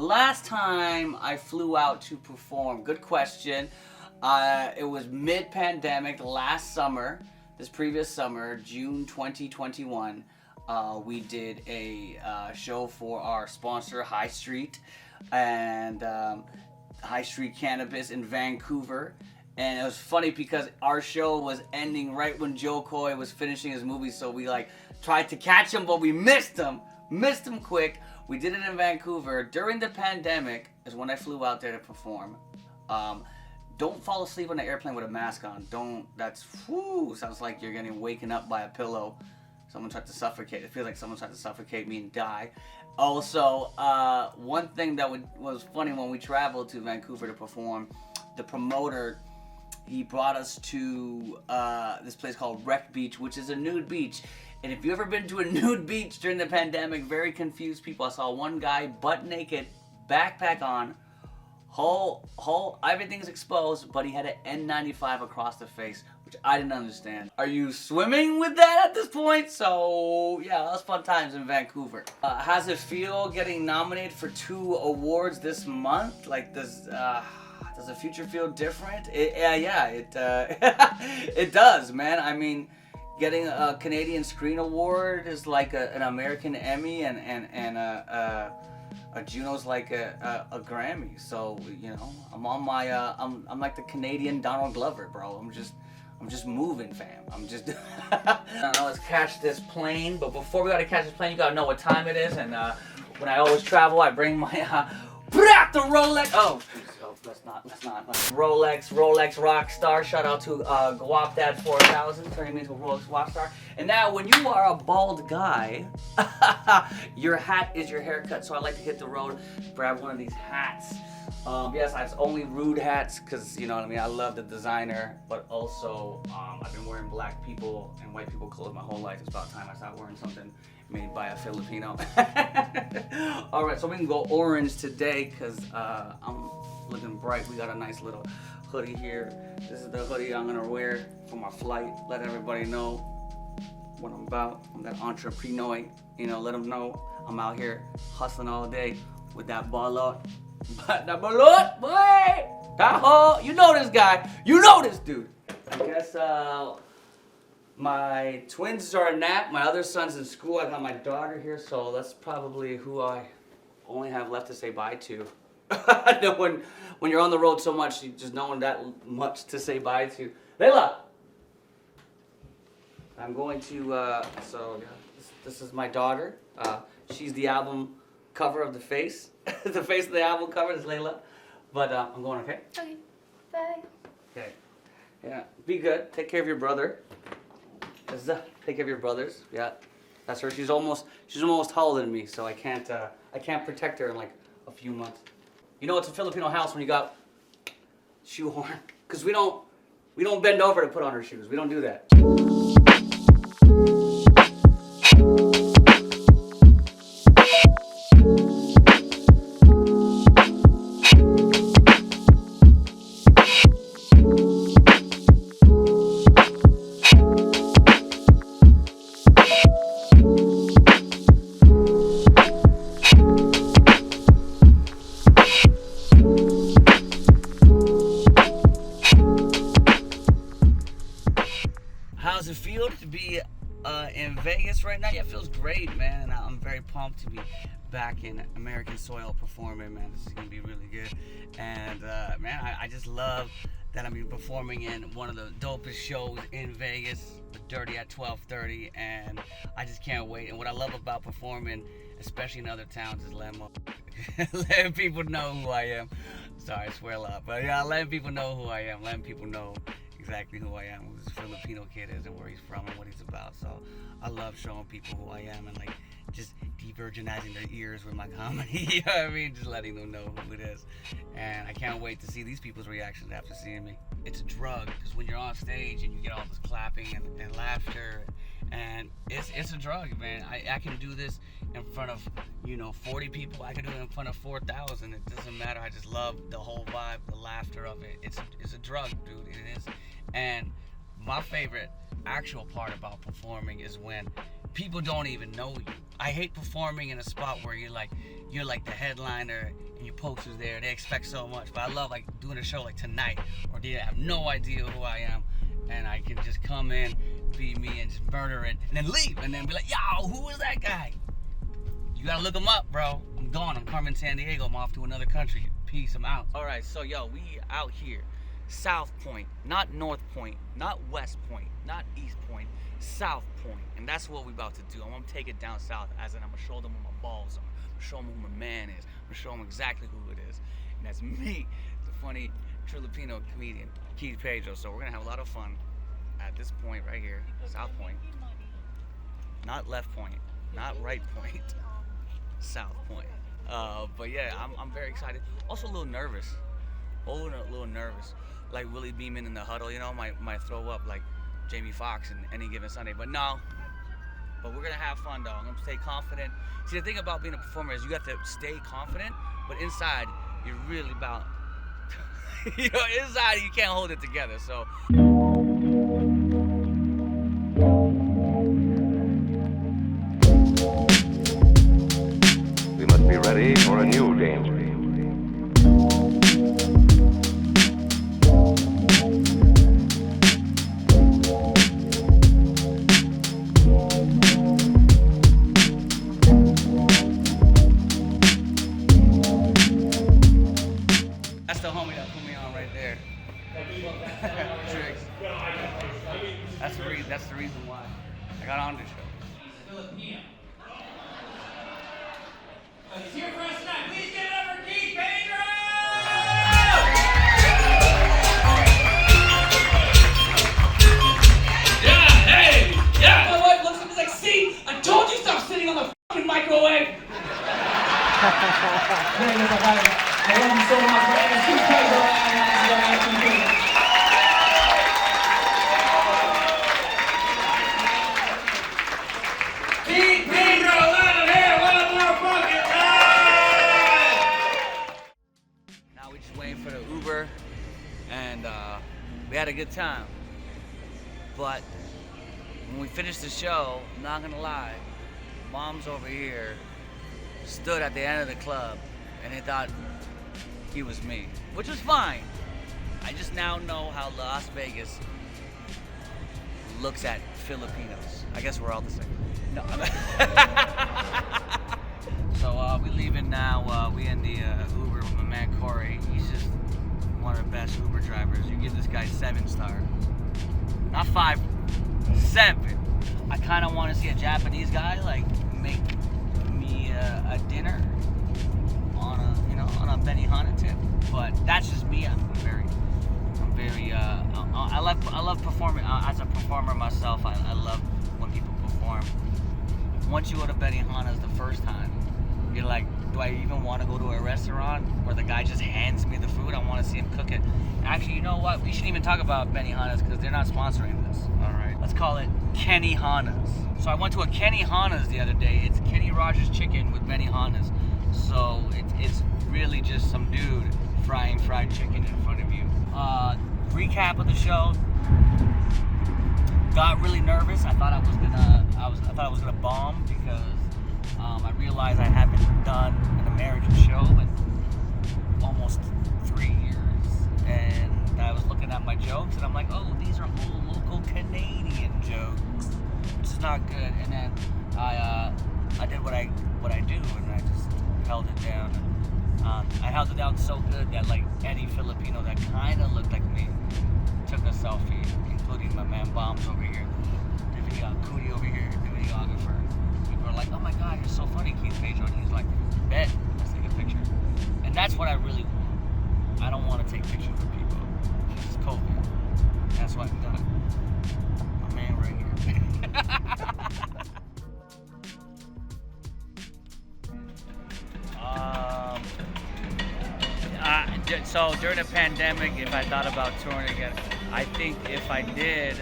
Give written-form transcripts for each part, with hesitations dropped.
last time I flew out to perform, good question. It was mid-pandemic last summer, this previous summer, June 2021. We did a show for our sponsor, High Street, and High Street Cannabis in Vancouver. And it was funny because our show was ending right when Joe Coy was finishing his movie, so we tried to catch him, but we missed him quick. We did it in Vancouver. During the pandemic is when I flew out there to perform. Don't fall asleep on the airplane with a mask on. Sounds like you're getting waken up by a pillow. Someone tried to suffocate. It feels like someone tried to suffocate me and die. Also, one thing that was funny when we traveled to Vancouver to perform, the promoter, he brought us to this place called Wreck Beach, which is a nude beach. And if you've ever been to a nude beach during the pandemic, very confused people. I saw one guy butt naked, backpack on, everything's exposed, but he had an N95 across the face, which I didn't understand. Are you swimming with that at this point? So yeah, that was fun times in Vancouver. How's it feel getting nominated for 2 awards this month? Like, does the future feel different? It does, man. I mean, getting a Canadian Screen Award is like an American Emmy, and a Juno's like a Grammy. So, you know, I'm on my I'm like the Canadian Donald Glover, bro. I'm just moving, fam. Let's catch this plane. But before we gotta catch this plane, you gotta know what time it is. And when I always travel, I bring my the Rolex. Let's not. Rolex Rockstar. Shout out to Guapdad 4000, turning me into a Rolex Rockstar. And now, when you are a bald guy, your hat is your haircut. So I like to hit the road, grab one of these hats. Yes, it's only rude hats, because, you know what I mean, I love the designer, but also I've been wearing black people and white people clothes my whole life. It's about time I stopped wearing something made by a Filipino. Alright, so we can go orange today, because I'm looking bright. We got a nice little hoodie here. This is the hoodie I'm gonna wear for my flight. Let everybody know what I'm about. I'm that entrepreneur, you know, let them know I'm out here hustling all day with that ballot. That ballot, boy! Tahoe! You know this guy. You know this dude. I guess my twins are a nap. My other son's in school. I got my daughter here, so that's probably who I only have left to say bye to. when you're on the road so much, you just no one that much to say bye to. Layla! I'm going to, this is my daughter. She's the album cover of the face. The face of the album cover is Layla. But I'm going, okay? Okay. Bye. Okay. Yeah. Be good. Take care of your brother. Take care of your brothers. Yeah. That's her. She's almost taller than me, so I can't protect her in like a few months. You know it's a Filipino house when you got shoehorn, because we don't bend over to put on our shoes. We don't do that. How's it feel to be in Vegas right now? Yeah, it feels great, man. And I'm very pumped to be back in American soil performing, man. This is gonna be really good. And man, I just love that I'm performing in one of the dopest shows in Vegas, the Dirty at 12:30, and I just can't wait. And what I love about performing, especially in other towns, is letting people know who I am. Sorry, I swear a lot, but yeah, letting people know who I am, letting people know exactly who I am, who this Filipino kid is, and where he's from, and what he's about. So I love showing people who I am, and like just de-virginizing their ears with my comedy. You know what I mean? Just letting them know who it is. And I can't wait to see these people's reactions after seeing me. It's a drug, because when you're on stage and you get all this clapping and laughter, and it's a drug, man. I can do this in front of 40 people. I can do it in front of 4,000. It doesn't matter. I just love the whole vibe, the laughter of it. It's a drug, dude. It is. And my favorite actual part about performing is when people don't even know you. I hate performing in a spot where you're like the headliner and your poster's there. They expect so much, but I love like doing a show like tonight, where they have no idea who I am, and I can just come in, be me, and just murder it, and then leave, and then be like, yo, who is that guy? You gotta look him up, bro. I'm gone. I'm coming to San Diego. I'm off to another country. Peace. I'm out. All right, so yo, we out here, South Pointe, not North Point, not West Point, not East Point, South Pointe, and that's what we about to do. I'm gonna take it down south, as in I'm gonna show them what my balls are. I'm gonna show them who my man is. I'm gonna show them exactly who it is, and that's me, the funny Filipino comedian, Pedro. So we're gonna have a lot of fun at this point right here, South Pointe, not Left Point, not Right Point, South Pointe. But yeah, I'm very excited. Also a little nervous. Like Willie Beeman in the huddle, you know, might throw up like Jamie Foxx in Any Given Sunday. But no. But we're gonna have fun though. I'm gonna stay confident. See, the thing about being a performer is you have to stay confident, but inside you're really about you know, inside you can't hold it together. So we must be ready for a new danger. that's the homie that put me on right there. Tricks. That's the reason why I got on this show. Filipino. He's here for us tonight. Please give it up for Pedro! Yeah, hey! Yeah! My wife looks at me like, see? I told you stop sitting on the fucking microwave! I love you so much, man. It's Pedro. Pedro, let him hear one more fucking time! Now we just waiting for the Uber, and we had a good time. But when we finished the show, I'm not gonna lie, moms over here stood at the end of the club, and they thought he was me, which was fine. I just now know how Las Vegas looks at Filipinos. I guess we're all the same. No. So we leaving now. We in the Uber with my man Corey. He's just one of the best Uber drivers. You give this guy 7-star, not 5, 7. I kind of want to see a Japanese guy like make me a dinner on a, you know, on a Benihana tip. But that's just me. I'm very. I love performing. As a performer myself, I love when people perform. Once you go to Benihana's the first time, you're like, do I even want to go to a restaurant where the guy just hands me the food? I want to see him cook it. Actually, you know what? We shouldn't even talk about Benihana's because they're not sponsoring this. All right, let's call it Kennyhana's. So I went to a Kennyhana's the other day. It's Kenny Rogers chicken with Benihana's. So it's really just some dude frying fried chicken in front of you. Recap of the show. Got really nervous. I thought I was gonna bomb because I realized I haven't done an American show in almost 3 years, and I was looking at my jokes and I'm like, oh, these are all local Canadian jokes, which is not good. And then I did what I do, and I just held it down. I held it down so good that like any Filipino that kind of looked like me took a selfie, including my man Bombs over here, the Cootie over here, the videographer. People are like, oh my God, you're so funny, Keith Pedro. And he's like, bet, let's take a picture. And that's what I really want. I don't want to take pictures of people. It's COVID. That's why I'm done. My man right here. So during the pandemic, if I thought about touring again, I think if I did,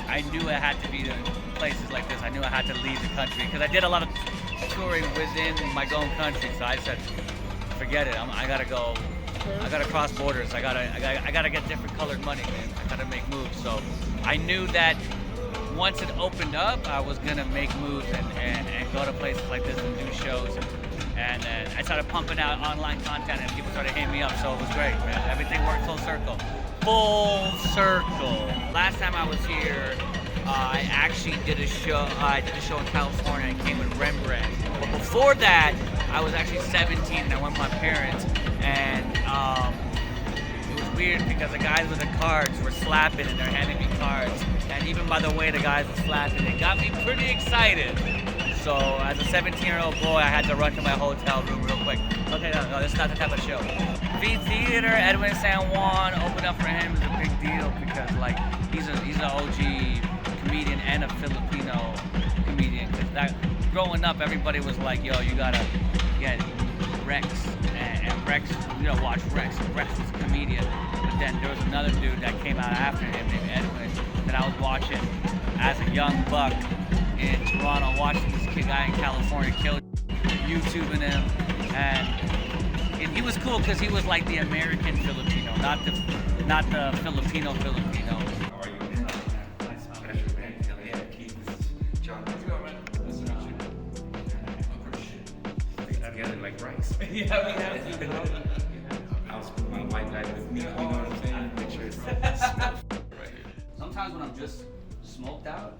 I knew it had to be the places like this. I knew I had to leave the country because I did a lot of touring within my own country. So I said, forget it. I gotta go. I gotta cross borders. I gotta get different colored money, man. I gotta make moves. So I knew that once it opened up, I was gonna make moves and go to places like this and do shows. And then I started pumping out online content and people started hitting me up, so it was great, man. Everything worked full circle. Full circle. Last time I was here, I actually did a show. I did a show in California and came with Rembrandt. But before that, I was actually 17 and I went with my parents. And it was weird because the guys with the cards were slapping and they're handing me cards. And even by the way the guys were slapping, it got me pretty excited. So as a 17-year-old boy, I had to run to my hotel room real quick. Okay, no, this is not the type of show. V Theater, Edwin San Juan, opened up for him is a big deal because like he's an OG comedian and a Filipino comedian. Cause growing up, everybody was like, yo, you gotta get Rex, and Rex, you know, watch Rex. Rex was a comedian. But then there was another dude that came out after him named Edwin that I was watching as a young buck in Toronto, watching this guy in California kill, YouTubing him, and he was cool because he was like the American Filipino, not the Filipino. How are you? Nice pleasure, man. Yeah, Keith, this is John. How's it going, man? Nice to meet you. Stay together like rice. Yeah, we have to, bro. I'll put my white guy with me, you know what I'm saying? Make sure it's right here. Sometimes when I'm just smoked out,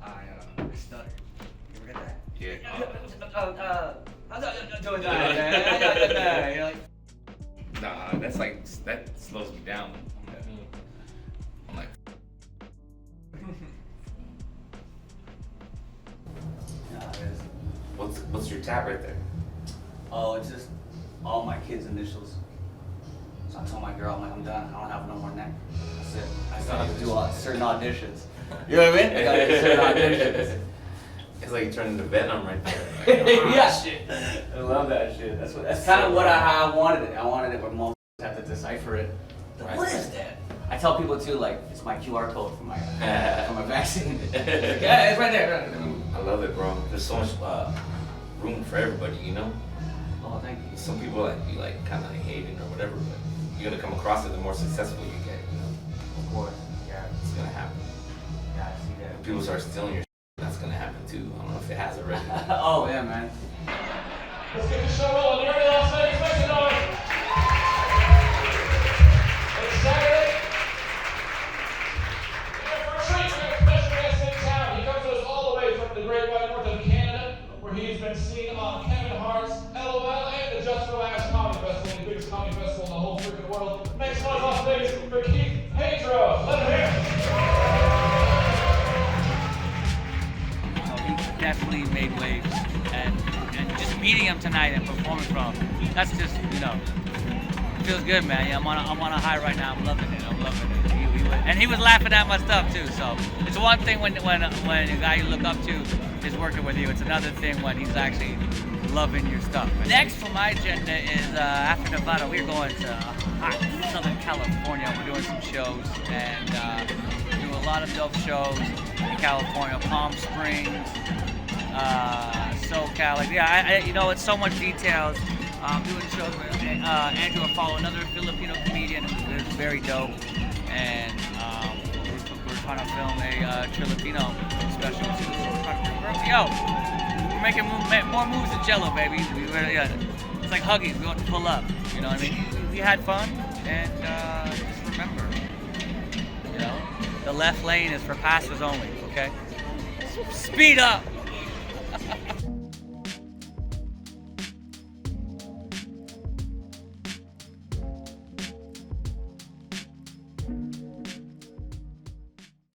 I stutter. You ever get that? Yeah. How's that doing that? You're like, Nah, that slows me down. I'm like, nah, it is. what's your tab right there? Oh, it's just all my kids' initials. So I told my girl, I'm like, I'm done. I don't have no more neck. That's it. I still have to do certain auditions. You know what I mean? I gotta do certain auditions. It's like you turn into Venom right there. Like, Yeah, shit. I love that shit. That's kind of how I wanted it. I wanted it where motherfuckers have to decipher it. Right. What is that? I tell people too, like, it's my QR code for my vaccine. Yeah, it's right there. I love it, bro. There's so much room for everybody, you know? Oh, thank you. Some people like you like kind of hate it or whatever, but you're gonna come across it the more successful you get, you know? Of course. Yeah. It's gonna happen. Yeah, I see that. When people start stealing your that's gonna happen too. I don't know if it has already. Oh, yeah, man. Let's get the show rolling. You're in Las Vegas, make some noise. It's Saturday. Our first week, we have a special guest in town. He comes to us all the way from the great white north of Canada, where he's been seen on Kevin Hart's LOL and the Just Relax Comedy Festival, the biggest comedy festival in the whole freaking world. Make some noise, Las Vegas, for Keith Pedro. Let him hear. Definitely made waves, and just meeting him tonight and performing for him, that's just, you know, it feels good, man. Yeah, I'm on a high right now. I'm loving it. And he was laughing at my stuff too. So it's one thing when a guy you look up to is working with you. It's another thing when he's actually loving your stuff. Next on my agenda is after Nevada, we're going to hot Southern California. We're doing some shows and do a lot of dope shows in California, Palm Springs. SoCal, like, yeah, you know, it's so much details. Doing shows with Andrew Afalo, another Filipino comedian who's very dope, and we're trying to film a Filipino special too. So we're making more moves than Jello, baby. It's like Huggies. We want to pull up. You know what I mean? We had fun, and just remember, you know, the left lane is for passers only. Okay, speed up.